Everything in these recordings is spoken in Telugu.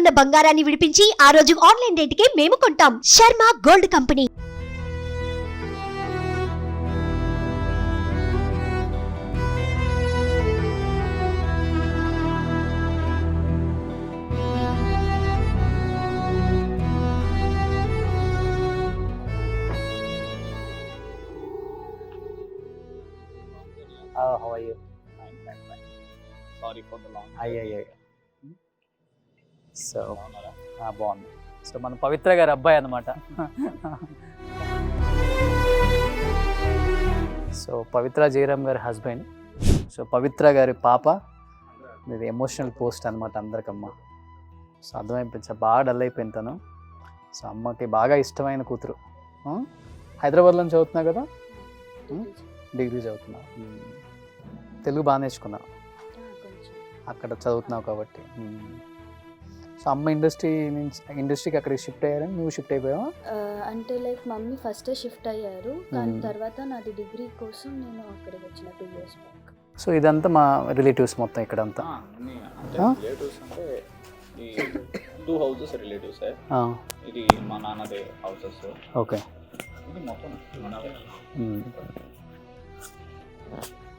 ఉన్న బంగారాన్ని విడిపించి ఆ రోజు ఆన్లైన్ రేటుకే మేము కొంటాం. Sharma gold company. How are you? Fine. Sorry for the long. అయ్యయ్యో. సో బాగున్నారా? బాగుంది. సో మన పవిత్ర గారి అబ్బాయి అన్నమాట. సో పవిత్ర జయరామ్ గారి హస్బెండ్. సో పవిత్ర గారి పాప. ఇది ఎమోషనల్ పోస్ట్ అనమాట అందరికమ్మ. సో అర్థమైపోయింది, బాగా డల్ అయిపోయింది తను. సో అమ్మకి బాగా ఇష్టమైన కూతురు. హైదరాబాద్లో చదువుతున్నా కదా, డిగ్రీ చదువుతున్నా. తెలుగు బాగా నేర్చుకున్నా, అక్కడ చదువుతున్నావు కాబట్టి. సో అమ్మ ఇండస్ట్రీకి అక్కడికి షిఫ్ట్ అయ్యారని నువ్వు షిఫ్ట్ అయిపోయావా? అంటే లైక్ మమ్మీ ఫస్టే షిఫ్ట్ అయ్యారు, కానీ తర్వాత నాది డిగ్రీ కోసం నేను అక్కడికి వచ్చిన 2 years బ్యాక్. సో ఇదంతా మా రిలేటివ్స్ మొత్తం ఇక్కడంతా. రిలేటివ్స్ అంటే ఈ 2 houses రిలేటివ్స్. ఇది మా నాన్నదే హౌసెస్. ఓకే. ఇది మొత్తం మనదే.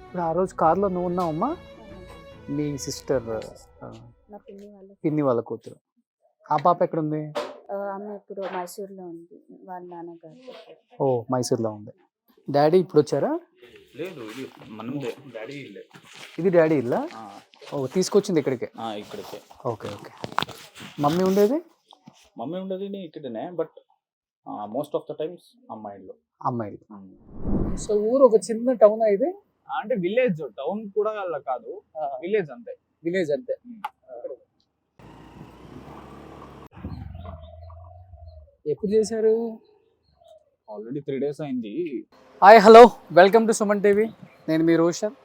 ఇప్పుడు ఆ రోజు కార్లో నువ్వు ఉన్నావమ్మా, మీ సిస్టర్ నా పిన్ని వాళ్ళ కూతురు. ఆ పాప ఎక్కడుంది? ఆమె ఇప్పుడు మైసూర్లో ఉంది, వాళ్ళ నాన్నగారు. ఓ, మైసూర్లో ఉంది. డాడీ ఇప్పుడు వచ్చారా? లేదు, ఇది మనదే. డాడీ ఇల్లే. ఇది డాడీ ఇల్లా? ఓ, తీసుకొచ్చింది ఇక్కడికే? ఇక్కడికే. ఓకే. మమ్మీ ఉండేది? మమ్మీ ఉండేది ఇక్కడనే, but most of the times అమ్మాయిలు. సో ఊరు ఒక చిన్న టౌన్ ఇది, అంటే విలేజ్, టౌన్ కూడా కాదు, విలేజ్ అంతే. ఎప్పుడు చేశారు? ఆల్రెడీ 3 days అయింది. Hi, hello, welcome to Suman TV. నేను మీ రోషన్.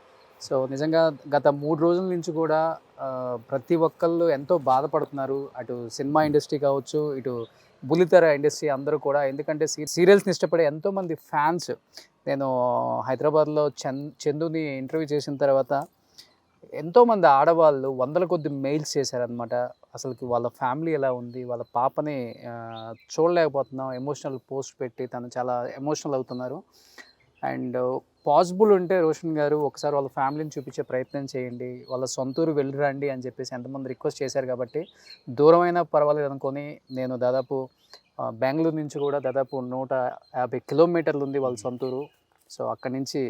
సో నిజంగా గత 3 రోజుల నుంచి కూడా ప్రతి ఒక్కళ్ళు ఎంతో బాధపడుతున్నారు. అటు సినిమా ఇండస్ట్రీ కావచ్చు, ఇటు బుల్లితెర ఇండస్ట్రీ అందరూ కూడా. ఎందుకంటే సీరియల్స్ని ఇష్టపడే ఎంతోమంది ఫ్యాన్స్. నేను హైదరాబాద్లో చందుని ఇంటర్వ్యూ చేసిన తర్వాత ఎంతోమంది ఆడవాళ్ళు 100ల కొద్ది మెయిల్స్ చేశారనమాట. అసలుకి వాళ్ళ ఫ్యామిలీ ఎలా ఉంది, వాళ్ళ పాపని చూడలేకపోతున్నాం, ఎమోషనల్ పోస్ట్ పెట్టి తను చాలా ఎమోషనల్ అవుతున్నారు. అండ్ పాసిబుల్ ఉంటే రోషన్ గారు ఒకసారి వాళ్ళ ఫ్యామిలీని చూపించే ప్రయత్నం చేయండి, వాళ్ళ సొంతూరు వెళ్ళిరండి అని చెప్పేసి ఎంతమంది రిక్వెస్ట్ చేశారు. కాబట్టి దూరమైనా పర్వాలేదు అనుకొని నేను దాదాపు బెంగళూరు నుంచి కూడా దాదాపు 150 కిలోమీటర్లు ఉంది వాళ్ళ సొంతూరు. సో అక్కడి నుంచి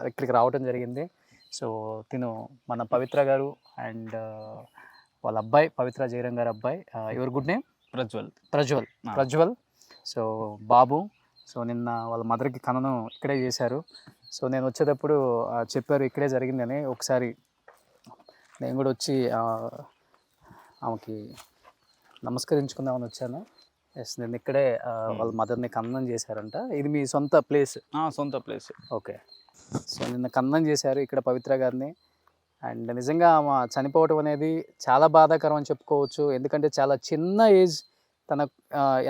ఇక్కడికి రావడం జరిగింది. సో తిను మన పవిత్ర గారు అండ్ వాళ్ళ అబ్బాయి పవిత్ర జయరామ్ గారు అబ్బాయి. Your good name? Prajwal. So Babu. So నిన్న వాళ్ళ మదర్కి కననం ఇక్కడే చేశారు. సో నేను వచ్చేటప్పుడు చెప్పారు ఇక్కడే జరిగిందని. ఒకసారి నేను కూడా వచ్చి ఆమెకి నమస్కరించుకుందామని వచ్చాను. ఎస్, నేను ఇక్కడే వాళ్ళ మదర్ని కన్నం చేశారంట. ఇది మీ సొంత ప్లేస్? సొంత ప్లేస్. ఓకే. సో నిన్న కన్నం చేశారు ఇక్కడ పవిత్ర గారిని. అండ్ నిజంగా ఆమె చనిపోవటం అనేది చాలా బాధాకరం అని చెప్పుకోవచ్చు. ఎందుకంటే చాలా చిన్న ఏజ్, తన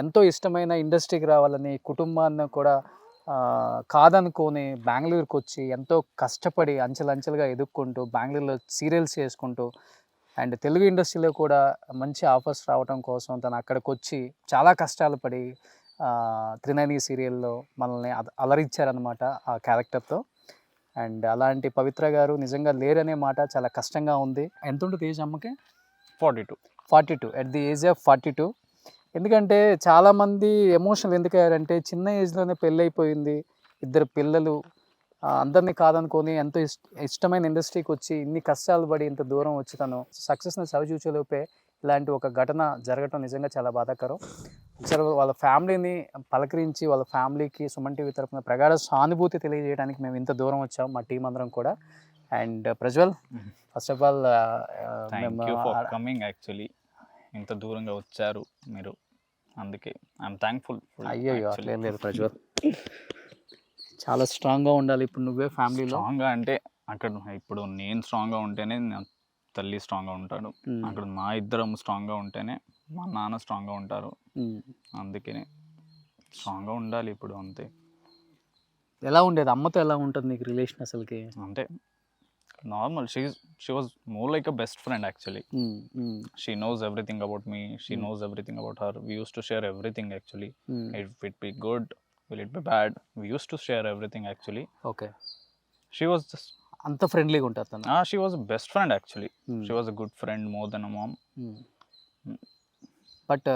ఎంతో ఇష్టమైన ఇండస్ట్రీకి రావాలని కుటుంబాన్ని కూడా కాదనుకొని బెంగళూరుకి వచ్చి ఎంతో కష్టపడి అంచెలంచెలుగా ఎదుక్కుంటూ బెంగళూరులో సీరియల్స్ చేసుకుంటూ అండ్ తెలుగు ఇండస్ట్రీలో కూడా మంచి ఆఫర్స్ రావడం కోసం తను అక్కడికి వచ్చి చాలా కష్టాలు పడి 390 సీరియల్లో మనల్ని అలరించారనమాట ఆ క్యారెక్టర్తో. అండ్ అలాంటి పవిత్ర గారు నిజంగా లేరనే మాట చాలా కష్టంగా ఉంది. ఎంత ఉంటుంది ఏజ్ అమ్మకి? 42. At the age of 42. ఎందుకంటే చాలామంది ఎమోషనల్ ఎందుకు అయ్యారంటే చిన్న ఏజ్లోనే పెళ్ళి అయిపోయింది, 2 పిల్లలు, అందరినీ కాదనుకొని ఎంతో ఇష్టమైన ఇండస్ట్రీకి వచ్చి ఇన్ని కష్టాలు పడి ఇంత దూరం వచ్చి తను సక్సెస్ని చవిచూచేలోపే ఇలాంటి ఒక ఘటన జరగటం నిజంగా చాలా బాధాకరం. ఒకసారి వాళ్ళ ఫ్యామిలీని పలకరించి వాళ్ళ ఫ్యామిలీకి సుమన్ టీవీ తరఫున ప్రగాఢ సానుభూతి తెలియజేయడానికి మేము ఇంత దూరం వచ్చాం, మా టీం అందరం కూడా. And Prajwal, first of all coming. Actually ఇంత దూరంగా వచ్చారు మీరు, అందుకే ఐఎమ్ థ్యాంక్ఫుల్. అయ్యో అట్లేం లేదు ప్రజ్వల్, చాలా స్ట్రాంగ్గా ఉండాలి. ఇప్పుడు నువ్వే ఫ్యామిలీలో స్ట్రాంగ్గా అంటే అక్కడ ఇప్పుడు నేను స్ట్రాంగ్గా ఉంటేనే నా తల్లి స్ట్రాంగ్గా ఉంటాడు, అక్కడ మా ఇద్దరం స్ట్రాంగ్గా ఉంటేనే మా నాన్న స్ట్రాంగ్గా ఉంటారు. అందుకనే స్ట్రాంగ్గా ఉండాలి ఇప్పుడు, అంతే. ఎలా ఉండేది అమ్మతో? ఎలా ఉంటుంది నీకు రిలేషన్ అసలుకి? అంటే normal she was more like a best friend actually. She knows everything about me. She knows everything about her. We used to share everything actually. If it be good, will it be bad? We used to share everything actually. Okay, She was just అంత ఫ్రెండ్లీగా ఉంటారు తను. she was a best friend actually. She was a good friend more than a mom. But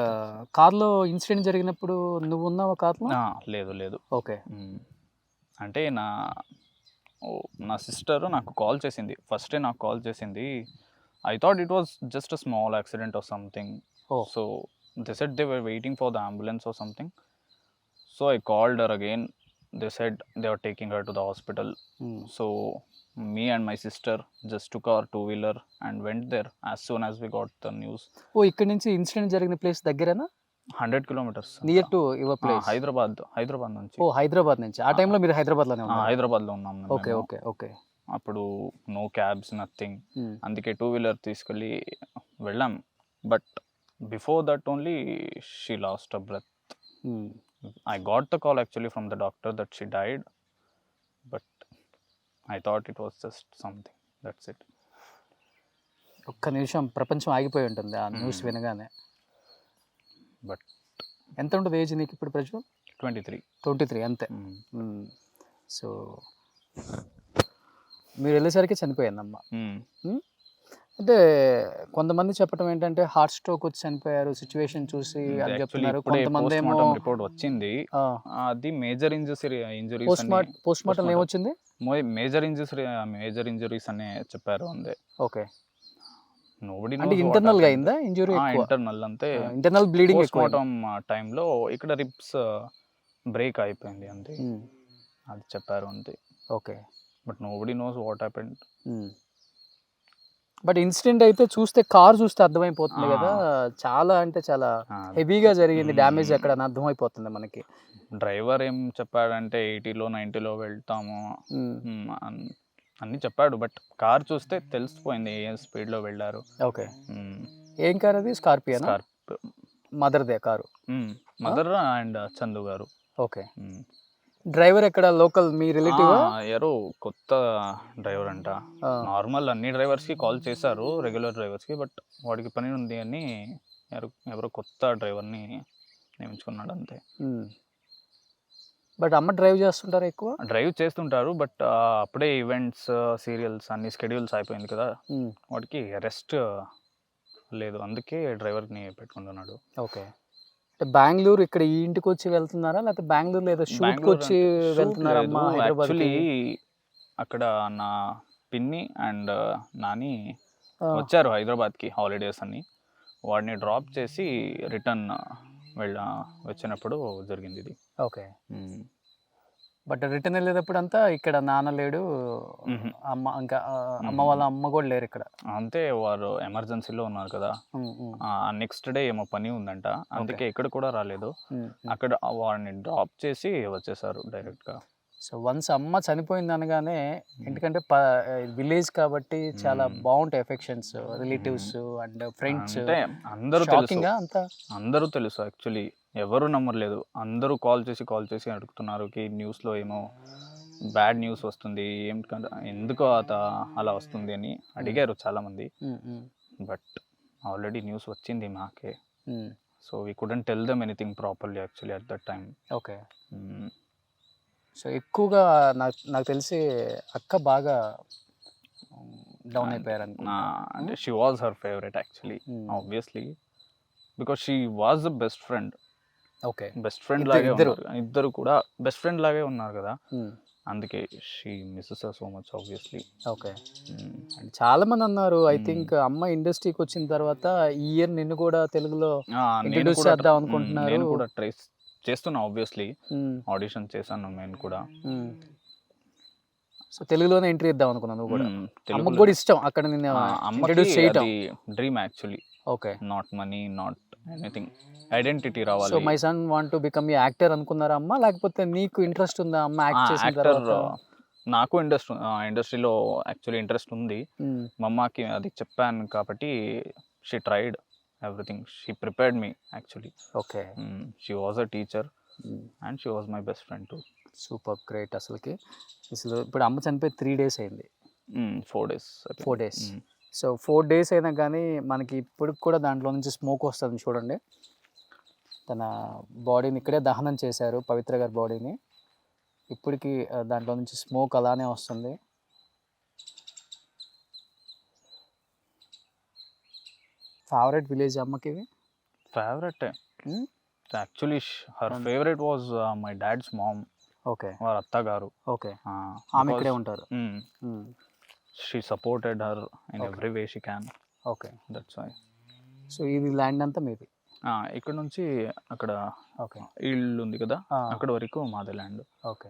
కార్లో ఇన్సిడెంట్ జరిగినప్పుడు నువ్వు ఉన్నావా కార్లో? లేదు. ఓకే. అంటే నా సిస్టర్ నాకు కాల్ చేసింది, ఫస్టే నాకు కాల్ చేసింది. I thought it was just a small accident or something. So they said they were waiting for the ambulance or something. So I called her again. They said they are taking her to the hospital. So me and my sister just took our two-wheeler and went there as soon as we got the news. ఓ, ఇక్కడ నుంచి ఇన్సిడెంట్ జరిగిన ప్లేస్ దగ్గరేనా? 100 kilometers. Near to your place? Hyderabad నుంచి. ఓ, హైదరాబాద్ నుంచి. ఆ టైంలో మీరు హైదరాబాద్లోనే ఉన్నారు? హైదరాబాద్లో ఉన్నాం. ఓకే. అప్పుడు నో క్యాబ్స్, నథింగ్. అందుకే టూ వీలర్ తీసుకెళ్ళి వెళ్ళాం. But before that only she lost a breath. I got the call actually from the doctor that she died, but I thought it was just something. That's it. ఒక్క నిమిషం ప్రపంచం ఆగిపోయి ఉంటుంది ఆ న్యూస్ వినగానే. బట్ ఎంత ఉంటుంది ఏజ్ నీకు ఇప్పుడు ప్రజలు? 23 అంతే. సో మీరు వెళ్ళేసరికి చనిపోయిందమ్మ. అంటే కొంతమంది చెప్పడం ఏంటంటే హార్ట్ స్ట్రోక్ వచ్చి చనిపోయారు, సిచ్యువేషన్ చూసి అని చెప్తున్నారు. కొంతమంది ఏమో రిపోర్ట్ వచ్చింది, అది మేజర్ ఇంజురీస్. పోస్ట్ మార్టం ఏమొచ్చింది? మేజర్ ఇంజురీస్ అనే చెప్పారు అంతే. ఓకే. నోబడీ అంటే ఇంటర్నల్ గా అయిందా ఇంజురీ? ఇంటర్నల్ అంతే, ఇంటర్నల్ బ్లీడింగ్. పోస్ట్ మార్టం టైంలో ఇక్కడ రిబ్స్ బ్రేక్ అయిపోయింది అంతే, అది చెప్పారు అంతే. Okay. But nobody knows what happened. But incident అయితే చూస్తే కార్ చూస్తే అర్థమైపోతుంది కదా, చాలా అంటే చాలా హెవీగా జరిగింది డ్యామేజ్ అక్కడ అని అర్థమైపోతుంది మనకి. డ్రైవర్ ఏం చెప్పాడంటే 80లో 90లో వెళ్తాము అన్ని చెప్పాడు. బట్ కార్ చూస్తే తెలిసిపోయింది ఏ స్పీడ్లో వెళ్ళారు. ఓకే. ఏం కార్ అది? స్కార్పియో. మదర్దే కారు? మదర్ అండ్ చందు గారు. ఓకే. డ్రైవర్ ఎక్కడ? లోకల్ మీ రిలేటివ్? ఎవరో కొత్త డ్రైవర్ అంట. నార్మల్ అన్ని డ్రైవర్స్కి కాల్ చేశారు, రెగ్యులర్ డ్రైవర్స్కి. బట్ వాడికి పని ఉంది అని ఎవరో కొత్త డ్రైవర్ని నియమించుకున్నాడు అంతే. బట్ అమ్మ డ్రైవ్ చేస్తుంటారు? ఎక్కువ డ్రైవ్ చేస్తుంటారు, బట్ అప్పుడే ఈవెంట్స్, సీరియల్స్ అన్ని స్కెడ్యూల్స్ అయిపోయింది కదా, వాడికి రెస్ట్ లేదు, అందుకే డ్రైవర్ని పెట్టుకుంటున్నాడు. ఓకే. బెంగళూరు ఇక్కడ ఈ ఇంటికి వచ్చి వెళ్తున్నారా, లేకపోతే బెంగళూరులో ఏదో షూట్కి వచ్చి వెళ్తున్నారా? యాక్చువల్లీ అక్కడ నా పిన్ని అండ్ నాని వచ్చారు హైదరాబాద్కి హాలిడేస్ అని. వాడిని డ్రాప్ చేసి రిటర్న్ వచ్చినప్పుడు జరిగింది ఇది. ఓకే. బట్ రిటర్న్ వెళ్ళేటప్పుడు అంతా ఇక్కడ నాన్న లేడు, అమ్మ ఇంకా అమ్మ వాళ్ళ అమ్మ కూడా లేరు ఇక్కడ అంతే. వారు ఎమర్జెన్సీలో ఉన్నారు కదా, నెక్స్ట్ డే ఏమో పని ఉందంట, అందుకే ఇక్కడ కూడా రాలేదు. అక్కడ వాడిని డ్రాప్ చేసి వచ్చేసారు డైరెక్ట్గా. సో వన్స్ అమ్మ చనిపోయింది అనగానే, ఎందుకంటే విలేజ్ కాబట్టి చాలా బాగుంటాయి ఎఫెక్షన్స్, రిలేటివ్స్ అండ్ ఫ్రెండ్స్. అందరూ తెలుసు యాక్చువల్లీ, ఎవరు నమ్మలేదు. అందరూ కాల్ చేసి అడుగుతున్నారు కి న్యూస్లో ఏమో బ్యాడ్ న్యూస్ వస్తుంది, ఎందుకు అలా వస్తుంది అని అడిగారు చాలామంది. బట్ ఆల్రెడీ న్యూస్ వచ్చింది మాకే. So we couldn't tell them anything properly actually at that time. Okay. So ఎక్కువగా నాకు తెలిసి అక్క బాగా డౌన్ అయిపోయారు అనుకున్నా. అంటే she was her favourite actually, obviously, because she was the best friend. Okay. Best friend లాగే ఇద్దరు కూడా బెస్ట్ ఫ్రెండ్ లాగే ఉన్నారు కదా, అందుకే she misses her so much obviously. Okay. And చాలా మంది అన్నారు, ఐ థింక్ అమ్మ ఇండస్ట్రీకి వచ్చిన తర్వాత ఈ ఇయర్ నిన్ను కూడా తెలుగులో ఇంట్రడ్యూస్ చేద్దాం అనుకుంటున్నారు. నేను కూడా ట్రై చేస్తున్నా ఆబ్వియస్లీ, ఆడిషన్ చేశాను నేను కూడా. సో తెలుగులోనే ఎంట్రీ ఇద్దాం అనుకున్నాను కూడా. అమ్మకు కూడా ఇష్టం అక్కడ నిన్ను ఇంట్రడ్యూస్ చేయడం. Dream actually. Okay. Not money, not anything, identity రావాలి. So my son want to become a actor అనుకున్నారా అమ్మ, లేకపోతే నీకు ఇంట్రెస్ట్ ఉందా అమ్మ యాక్ట్ చేసిన తర్వాత? నాకు ఇండస్ట్రీలో యాక్చువల్లీ ఇంట్రెస్ట్ ఉంది. మా అమ్మకి అది చెప్పాను కాబట్టి she tried everything. She prepared me actually. Okay. She was a teacher and she was my best friend too. Super, great. అసలు ఇప్పుడు అమ్మ చనిపోయి 3 days అయింది. 4 days 4 days. సో 4 days అయినా కానీ మనకి ఇప్పుడు కూడా దాంట్లో నుంచి స్మోక్ వస్తుంది చూడండి. తన బాడీని ఇక్కడే దహనం చేశారు, పవిత్ర గారి బాడీని. ఇప్పటికి దాంట్లో నుంచి స్మోక్ అలానే వస్తుంది. ఫేవరెట్ విలేజ్ అమ్మకి ఇది? Favourite actually her favourite was my dad's mom. Okay, వారి అత్తగారు. ఓకే, ఆమె ఇక్కడే ఉంటారు. She supported her in every way she can. Okay, that's why. So ఇది ల్యాండ్ అంతా మీది? ఇక్కడ నుంచి అక్కడ ఓకే, ఇల్లు ఉంది కదా, అక్కడ వరకు మాదే ల్యాండ్. ఓకే,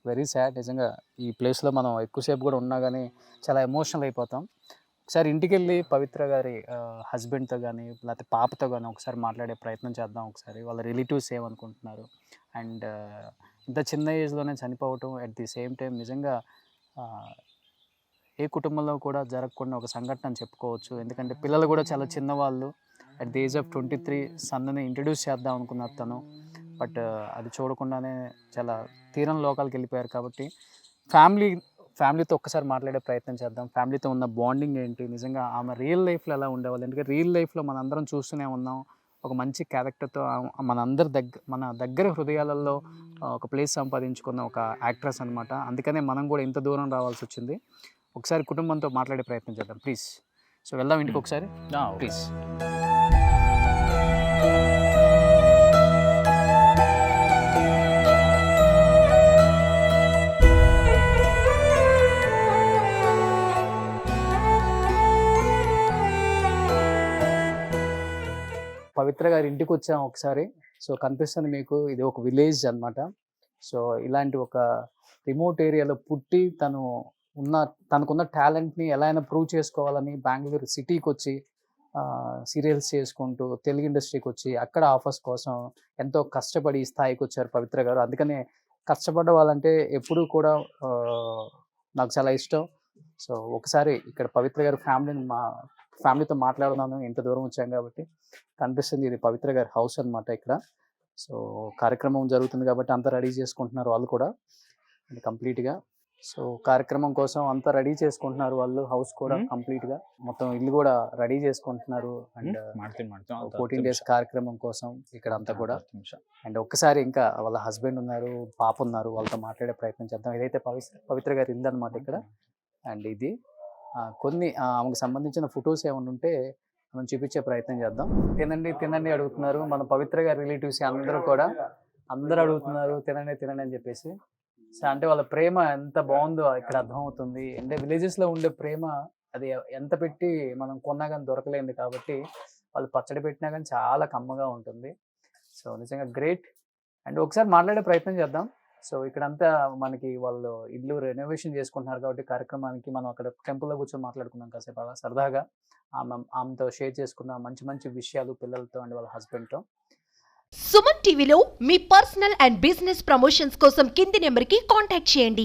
వెరీ సాడ్ నిజంగా. ఈ ప్లేస్లో మనం ఎక్కువసేపు కూడా ఉన్నా కానీ చాలా ఎమోషనల్ అయిపోతాం. ఒకసారి ఇంటికి వెళ్ళి పవిత్ర గారి హస్బెండ్తో కానీ లేకపోతే పాపతో కానీ ఒకసారి మాట్లాడే ప్రయత్నం చేద్దాం. ఒకసారి వాళ్ళ రిలేటివ్స్ ఏమనుకుంటున్నారు, అండ్ ఇంత చిన్న ఏజ్లోనే చనిపోవటం అట్ ది సేమ్ టైం నిజంగా ఏ కుటుంబంలో కూడా జరగకుండా ఒక సంఘటన అని చెప్పుకోవచ్చు. ఎందుకంటే పిల్లలు కూడా చాలా చిన్నవాళ్ళు. అట్ ది ఏజ్ ఆఫ్ 23 సన్నని ఇంట్రడ్యూస్ చేద్దాం అనుకున్నారు తను, బట్ అది చూడకుండానే చాలా తీరం లోకాలకు వెళ్ళిపోయారు. కాబట్టి ఫ్యామిలీతో ఒక్కసారి మాట్లాడే ప్రయత్నం చేద్దాం. ఫ్యామిలీతో ఉన్న బాండింగ్ ఏంటి, నిజంగా ఆమె రియల్ లైఫ్లో ఎలా ఉండేవాళ్ళు. ఎందుకంటే రియల్ లైఫ్లో మనందరం చూస్తూనే ఉన్నాం, ఒక మంచి క్యారెక్టర్తో మన దగ్గర హృదయాలలో ఒక ప్లేస్ సంపాదించుకున్న ఒక యాక్ట్రెస్ అనమాట. అందుకనే మనం కూడా ఇంత దూరం రావాల్సి వచ్చింది. ఒకసారి కుటుంబంతో మాట్లాడే ప్రయత్నం చేద్దాం ప్లీజ్. సో వెళ్దాం ఇంటికి ఒకసారి ప్లీజ్. పవిత్ర గారి ఇంటికి వచ్చాం ఒకసారి. సో కనిపిస్తుంది మీకు, ఇది ఒక విలేజ్ అన్నమాట. సో ఇలాంటి ఒక రిమోట్ ఏరియాలో పుట్టి తనకున్న టాలెంట్ని ఎలా అయినా ప్రూవ్ చేసుకోవాలని బెంగళూరు సిటీకి వచ్చి సీరియల్స్ చేసుకుంటూ తెలుగు ఇండస్ట్రీకి వచ్చి అక్కడ ఆఫర్స్ కోసం ఎంతో కష్టపడి ఈ స్థాయికి వచ్చారు పవిత్ర గారు. అందుకనే కష్టపడ్డ వాళ్ళంటే ఎప్పుడూ కూడా నాకు చాలా ఇష్టం. సో ఒకసారి ఇక్కడ పవిత్ర గారి ఫ్యామిలీతో మాట్లాడుతున్నాను, ఎంత దూరం వచ్చాం కాబట్టి. కనిపిస్తుంది ఇది పవిత్ర గారి హౌస్ అనమాట ఇక్కడ. సో కార్యక్రమం జరుగుతుంది కాబట్టి అంతా రెడీ చేసుకుంటున్నారు వాళ్ళు కూడా కంప్లీట్గా. సో కార్యక్రమం కోసం అంతా రెడీ చేసుకుంటున్నారు వాళ్ళు, హౌస్ కూడా కంప్లీట్గా మొత్తం ఇల్లు కూడా రెడీ చేసుకుంటున్నారు. అండ్ 14 days కార్యక్రమం కోసం ఇక్కడ అంతా కూడా. అండ్ ఒక్కసారి ఇంకా వాళ్ళ హస్బెండ్ ఉన్నారు, పాప ఉన్నారు, వాళ్ళతో మాట్లాడే ప్రయత్నం చేద్దాం. ఇదైతే పవిత్ర గారి ఇల్లు అనమాట ఇక్కడ. అండ్ ఇది కొన్ని ఆమెకు సంబంధించిన ఫొటోస్ ఏమైనా ఉంటే మనం చూపించే ప్రయత్నం చేద్దాం. తినండి అడుగుతున్నారు మన పవిత్ర గారి రిలేటివ్స్ అందరూ అడుగుతున్నారు తినండి అని చెప్పేసి. సో అంటే వాళ్ళ ప్రేమ ఎంత బాగుందో ఇక్కడ అర్థమవుతుంది. అంటే విలేజెస్లో ఉండే ప్రేమ అది ఎంత పెట్టి మనం కొన్నా కానీ దొరకలేదు కాబట్టి వాళ్ళు పచ్చడి పెట్టినా కానీ చాలా కమ్మగా ఉంటుంది. సో నిజంగా గ్రేట్. అండ్ ఒకసారి మాట్లాడే ప్రయత్నం చేద్దాం. సో ఇక్కడంతా మనకి వాళ్ళు ఇల్లు రెనోవేషన్ చేసుకుంటున్నారు కాబట్టి కార్యక్రమానికి మనం అక్కడ టెంపుల్లో కూర్చొని మాట్లాడుకున్నాం కాసేపు అలా సరదాగా. ఆమెతో షేర్ చేసుకున్న మంచి విషయాలు పిల్లలతో అండ్ వాళ్ళ హస్బెండ్తో. సుమన్ టీవీలో మీ పర్సనల్ అండ్ బిజినెస్ ప్రమోషన్స్ కోసం కింది నెంబర్కి కాంటాక్ట్ చేయండి.